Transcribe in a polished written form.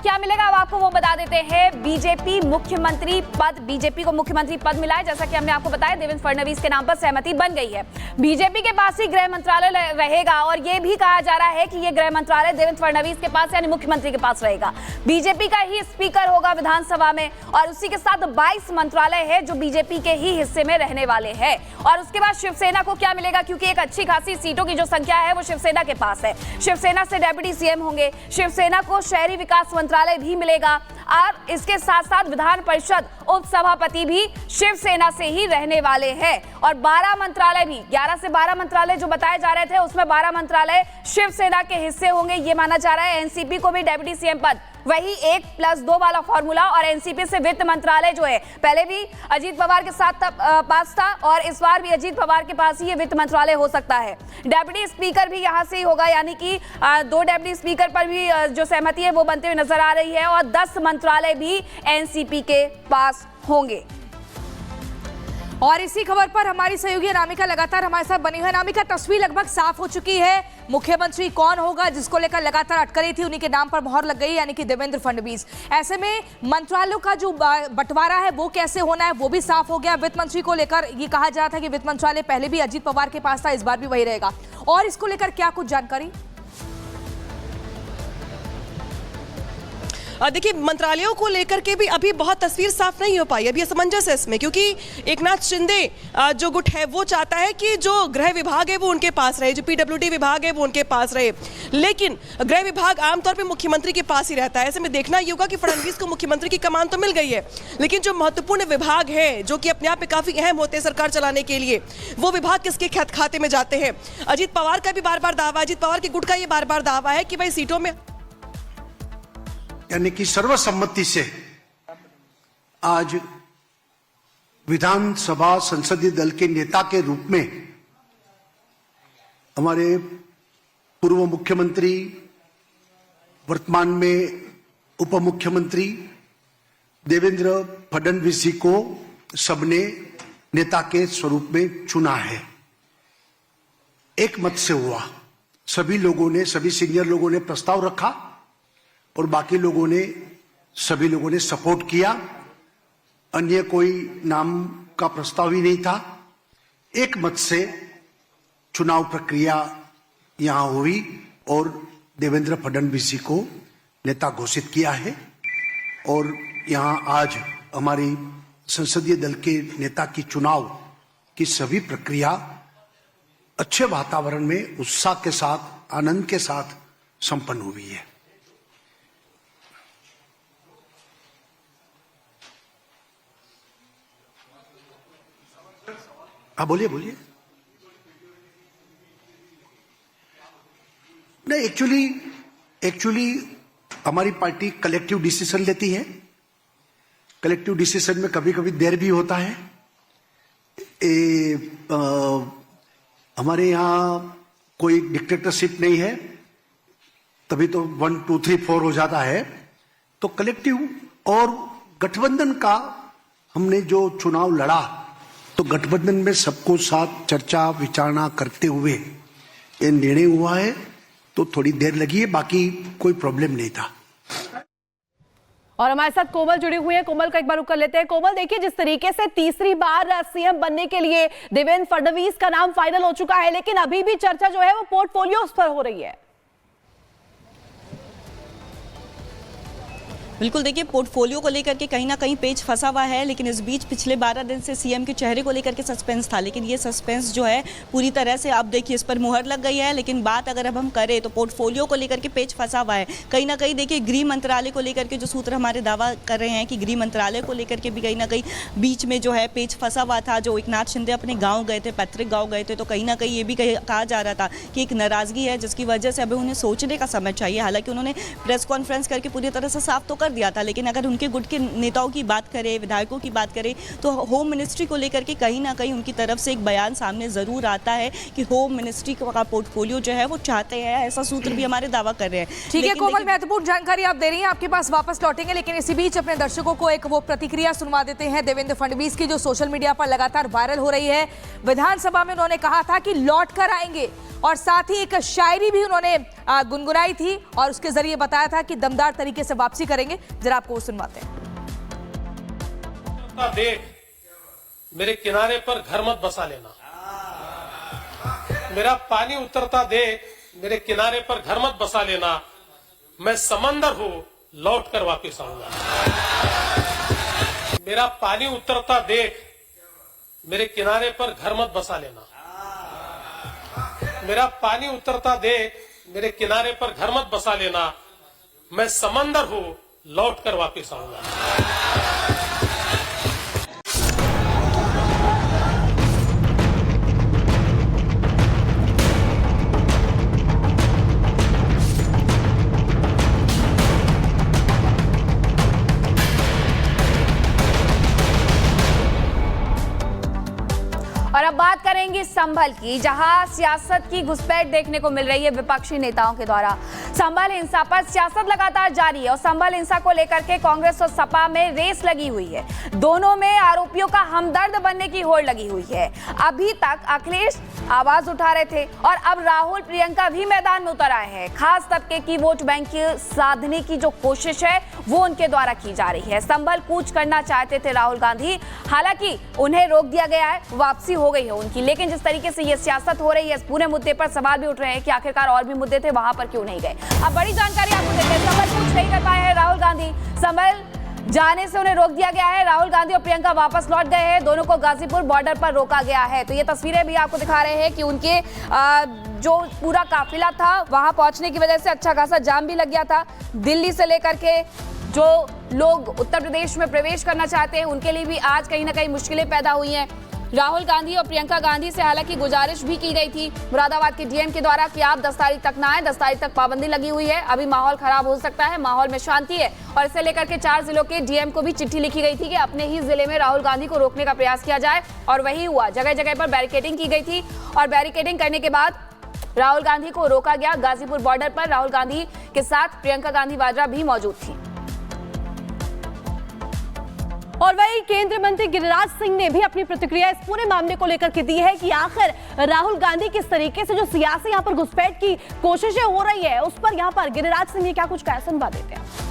क्या मिलेगा अब आपको वो बता देते हैं। बीजेपी को मुख्यमंत्री पद मिला है। जैसा कि हमने आपको बताया, देवेंद्र फडणवीस के नाम पर सहमति बन गई है। बीजेपी के पास ही गृह मंत्रालय रहेगा और ये भी कहा जा रहा है कि ये गृह मंत्रालय देवेंद्र फडणवीस के पास यानी मुख्यमंत्री के पास रहेगा। बीजेपी का ही स्पीकर होगा विधानसभा में और उसी के साथ 22 मंत्रालय है जो बीजेपी के ही हिस्से में रहने वाले हैं। और उसके बाद शिवसेना को क्या मिलेगा, क्योंकि एक अच्छी खासी सीटों की जो संख्या है वो शिवसेना के पास है। शिवसेना से डेप्यूटी सीएम होंगे, शिवसेना को शहरी विकास मंत्रालय भी मिलेगा और इसके साथ साथ विधान परिषद उपसभापति भी शिवसेना से ही रहने वाले हैं। और 12 मंत्रालय भी, 11 से 12 मंत्रालय जो बताए जा रहे थे उसमें 12 मंत्रालय शिवसेना के हिस्से होंगे, ये माना जा रहा है। एनसीपी को भी डेप्यूटी सीएम पद, वही 1+2 वाला फॉर्मूला। और एनसीपी से वित्त मंत्रालय जो है, पहले भी अजीत पवार के साथ पास था और इस बार भी अजीत पवार के पास ही ये वित्त मंत्रालय हो सकता है। डेप्यूटी स्पीकर भी यहां से ही होगा, यानी कि 2 डेप्यूटी स्पीकर पर भी जो सहमति है वो बनते हुए नजर आ रही है और 10 मंत्रालय भी एनसीपी के पास होंगे। और इसी खबर पर हमारी सहयोगी अनामिका लगातार हमारे साथ बनी है। अनामिका, तस्वीर लगभग साफ हो चुकी है। मुख्यमंत्री कौन होगा जिसको लेकर लगातार अटकलें थी, उन्हीं के नाम पर मोहर लग गई, यानी कि देवेंद्र फडणवीस। ऐसे में मंत्रालयों का जो बंटवारा है वो कैसे होना है वो भी साफ हो गया। वित्त मंत्री को लेकर ये कहा जा रहा था कि वित्त मंत्रालय पहले भी अजीत पवार के पास था, इस बार भी वही रहेगा। और इसको लेकर क्या कुछ जानकारी? देखिए, मंत्रालयों को लेकर के भी अभी बहुत तस्वीर साफ नहीं हो पाई। अभी असमंजस है इसमें, क्योंकि एकनाथ शिंदे जो गुट है वो चाहता है कि जो गृह विभाग है वो उनके पास रहे, जो पीडब्ल्यूडी विभाग है वो उनके पास रहे, लेकिन गृह विभाग आमतौर पे मुख्यमंत्री के पास ही रहता है। ऐसे में देखना ये होगा कि फडणवीस को मुख्यमंत्री की कमान तो मिल गई है, लेकिन जो महत्वपूर्ण विभाग है जो कि अपने आप में काफी अहम होते हैं सरकार चलाने के लिए, वो विभाग किसके खाते में जाते हैं। अजीत पवार का भी बार बार दावा, अजीत पवार के गुट का ये बार बार दावा है कि भाई सीटों में, यानी कि सर्वसम्मति से आज विधानसभा संसदीय दल के नेता के रूप में हमारे पूर्व मुख्यमंत्री, वर्तमान में उप मुख्यमंत्री देवेंद्र फडणवीस जी को सबने नेता के स्वरूप में चुना है। एक मत से हुआ, सभी लोगों ने, सभी सीनियर लोगों ने प्रस्ताव रखा और बाकी सभी लोगों ने सपोर्ट किया। अन्य कोई नाम का प्रस्ताव ही नहीं था। एक मत से चुनाव प्रक्रिया यहां हुई और देवेंद्र फडणवीस जी को नेता घोषित किया है। और यहां आज हमारी संसदीय दल के नेता की चुनाव की सभी प्रक्रिया अच्छे वातावरण में उत्साह के साथ, आनंद के साथ संपन्न हुई है। हाँ, बोलिए। नहीं, एक्चुअली हमारी पार्टी कलेक्टिव डिसीजन लेती है। कलेक्टिव डिसीजन में कभी कभी देर भी होता है। हमारे यहाँ कोई डिक्टेटरशिप नहीं है, तभी तो 1 2 3 4 हो जाता है। तो कलेक्टिव और गठबंधन का हमने जो चुनाव लड़ा, तो गठबंधन में सबको साथ चर्चा विचारणा करते हुए ये निर्णय हुआ है। तो थोड़ी देर लगी है, बाकी कोई प्रॉब्लम नहीं था। और हमारे साथ कोमल जुड़ी हुई है। कोमल का एक बार रुक कर लेते हैं। कोमल, देखिए, जिस तरीके से तीसरी बार सीएम बनने के लिए देवेंद्र फडणवीस का नाम फाइनल हो चुका है, लेकिन अभी भी चर्चा जो है वो पोर्टफोलियो पर हो रही है। बिल्कुल, देखिए, पोर्टफोलियो को लेकर के कहीं ना कहीं पेच फंसा हुआ है, लेकिन इस बीच पिछले 12 दिन से सीएम के चेहरे को लेकर के सस्पेंस था, लेकिन ये सस्पेंस जो है पूरी तरह से अब देखिए इस पर मुहर लग गई है। लेकिन बात अगर अब हम करें तो पोर्टफोलियो को लेकर के पेच फंसा हुआ है। कहीं ना कहीं देखिए गृह मंत्रालय को लेकर के जो सूत्र हमारे दावा कर रहे हैं कि गृह मंत्रालय को लेकर के भी कहीं ना कहीं बीच में जो है पेच फंसा हुआ था। जो एकनाथ शिंदे अपने गाँव गए थे, पैतृक गाँव गए थे, तो कहीं ना कहीं ये भी कहा जा रहा था कि एक नाराजगी है जिसकी वजह से अभी उन्हें सोचने का समय चाहिए। हालांकि उन्होंने प्रेस कॉन्फ्रेंस करके पूरी तरह से साफ तो कर दिया था, लेकिन अगर उनके गुट के नेताओं की बात करें, विधायकों की बात करें, तो होम मिनिस्ट्री को लेकर के कहीं ना कहीं उनकी तरफ से एक बयान सामने ज़रूर आता है कि होम मिनिस्ट्री का पोर्टफोलियो जो है वो चाहते हैं, ऐसा सूत्र भी हमारे दावा कर रहे हैं। ठीक है कोमल, महत्वपूर्ण जानकारी आप दे रही हैं, आपके पास वापस लौटेंगे, लेकिन इसी बीच अपने दर्शकों को एक वो प्रतिक्रिया सुनवा देते हैं देवेंद्र फडणवीस की, जो सोशल मीडिया पर लगातार वायरल हो रही है। विधानसभा में उन्होंने कहा था कि लौट कर आएंगे और साथ ही एक शायरी भी उन्होंने गुनगुनाई थी और उसके जरिए बताया था कि दमदार तरीके से वापसी करेंगे। जरा आपको वो सुनवाते हैं। देख मेरे किनारे पर घर मत बसा लेना, मेरा पानी उतरता देख मेरे किनारे पर घर मत बसा लेना, मैं समंदर हूं लौट कर वापिस आऊंगा। मेरा पानी उतरता देख मेरे किनारे पर घर मत बसा लेना, मेरा पानी उतरता देख मेरे किनारे पर घर मत बसा लेना, मैं समंदर हूं लौट कर वापिस आऊंगा। और अब बात करेंगे संभल की, जहां सियासत की घुसपैठ देखने को मिल रही है विपक्षी नेताओं के द्वारा। संभल हिंसा पर सियासत लगातार जारी है और संभल हिंसा को लेकर के कांग्रेस और सपा में रेस लगी हुई है। दोनों में आरोपियों का हमदर्द बनने की होड़ लगी हुई है। अभी तक अखिलेश आवाज उठा रहे थे और अब राहुल प्रियंका भी मैदान में उतर आए हैं। खास तबके की वोट बैंक साधने की जो कोशिश है वो उनके द्वारा की जा रही है। संभल कूच करना चाहते थे राहुल गांधी, हालांकि उन्हें रोक दिया गया है, वापसी हो गई है उनकी। लेकिन जिस तरीके से ये सियासत हो रही है, इस पूरे मुद्दे पर सवाल भी उठ रहे हैं कि आखिरकार और भी मुद्दे थे, वहां पर क्यों नहीं गए। अब बड़ी जानकारी आपको देते हैं। संभल कूच नहीं कर पाए हैं राहुल गांधी, संभल जाने से उन्हें रोक दिया गया है। राहुल गांधी और प्रियंका वापस लौट गए हैं, दोनों को गाजीपुर बॉर्डर पर रोका गया है। तो ये तस्वीरें भी आपको दिखा रहे हैं कि उनके जो पूरा काफिला था वहां पहुंचने की वजह से अच्छा खासा जाम भी लग गया था। दिल्ली से लेकर के जो लोग उत्तर प्रदेश में प्रवेश करना चाहते हैं उनके लिए भी आज कहीं ना कहीं मुश्किलें पैदा हुई हैं। राहुल गांधी और प्रियंका गांधी से हालांकि गुजारिश भी की गई थी मुरादाबाद के डीएम के द्वारा कि आप 10 तारीख तक ना आए, 10 तारीख तक पाबंदी लगी हुई है, अभी माहौल खराब हो सकता है, माहौल में शांति है। और इसे लेकर के 4 जिलों के डीएम को भी चिट्ठी लिखी गई थी कि अपने ही जिले में राहुल गांधी को रोकने का प्रयास किया जाए, और वही हुआ। जगह जगह पर बैरिकेडिंग की गई थी और बैरिकेडिंग करने के बाद राहुल गांधी को रोका गया। गाजीपुर बॉर्डर पर राहुल गांधी के साथ प्रियंका गांधी वाड्रा भी मौजूद थी। और वही केंद्रीय मंत्री गिरिराज सिंह ने भी अपनी प्रतिक्रिया इस पूरे मामले को लेकर के दी है कि आखिर राहुल गांधी किस तरीके से जो सियासी यहाँ पर घुसपैठ की कोशिशें हो रही है उस पर यहाँ पर गिरिराज सिंह ने क्या कुछ कहा, सुनवा देते हैं।